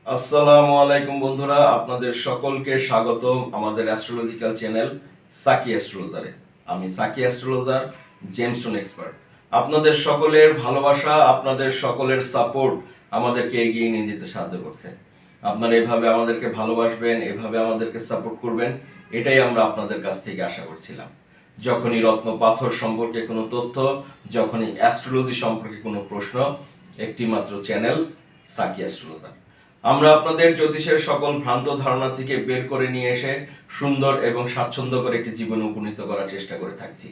আসসালামু আলাইকুম বন্ধুরা, আপনাদের সকলকে স্বাগতম আমাদের অ্যাস্ট্রোলজিক্যাল চ্যানেল সাকি অ্যাস্ট্রোলজারে। আমি সাকি অ্যাস্ট্রোলজার, জেমস্টোন এক্সপার্ট। আপনাদের সকলের ভালোবাসা, আপনাদের সকলের সাপোর্ট আমাদেরকে এগিয়ে নিয়ে যেতে সাহায্য করছে। আপনারা এভাবে আমাদেরকে ভালোবাসবেন, এভাবে আমাদেরকে সাপোর্ট করবেন, এটাই আমরা আপনাদের কাছ থেকে আশা করছিলাম। যখনই রত্ন পাথর সম্পর্কে কোনো তথ্য, যখনই অ্যাস্ট্রোলজি সম্পর্কে কোনো প্রশ্ন, একটি মাত্র চ্যানেল সাকি অ্যাস্ট্রোলজার। আমরা আপনাদের জ্যোতিষের সকল ভ্রান্ত ধারণা থেকে বের করে নিয়ে এসে সুন্দর এবং স্বাচ্ছন্দ্যকর একটি জীবনে উপনীত করার চেষ্টা করে থাকছি।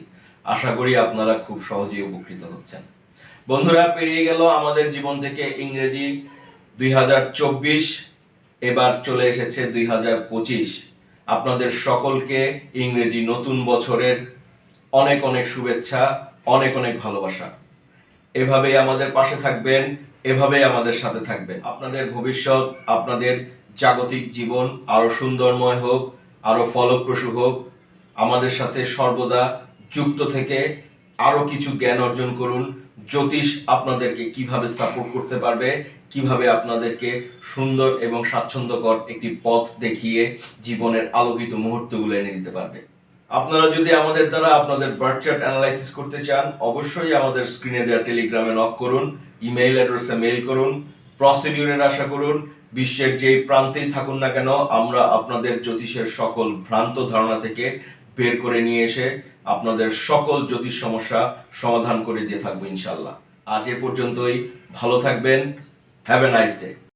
আশা করি আপনারা খুব সহজেই উপকৃত হচ্ছেন। বন্ধুরা, পেরিয়ে গেল আমাদের জীবন থেকে ইংরেজি 2024, এবার চলে এসেছে 2025। আপনাদের সকলকে ইংরেজি নতুন বছরের অনেক অনেক শুভেচ্ছা, অনেক অনেক ভালোবাসা। এভাবেই আমাদের পাশে থাকবেন, এভাবেই আমাদের সাথে থাকবেন। আপনাদের ভবিষ্যৎ, আপনাদের জাগতিক জীবন আরো সুন্দরময় হোক, আরো ফলপ্রসূ হোক। আমাদের সাথে সর্বদা যুক্ত থেকে আরো কিছু জ্ঞান অর্জন করুন। জ্যোতিষ আপনাদেরকে কিভাবে সাপোর্ট করতে পারবে, কিভাবে আপনাদেরকে সুন্দর এবং স্বাচ্ছন্দ্যকর একটি পথ দেখিয়ে জীবনের আলোকিত মুহূর্তগুলো এনে দিতে পারবে। আপনারা যদি আমাদের দ্বারা আপনাদের বার্থ চার্ট অ্যানালাইসিস করতে চান, অবশ্যই আমাদের স্ক্রিনে দেওয়া টেলিগ্রামে নক করুন, ইমেইল অ্যাড্রেসে মেইল করুন, প্রসিডিউরের আশা করুন। বিশ্বের যেই প্রান্তেই থাকুন না কেন, আমরা আপনাদের জ্যোতিষের সকল ভ্রান্ত ধারণা থেকে বের করে নিয়ে এসে আপনাদের সকল জ্যোতিষ সমস্যা সমাধান করে দিয়ে থাকবো ইনশাল্লাহ। আজ এ পর্যন্তই। ভালো থাকবেন। Have a nice day.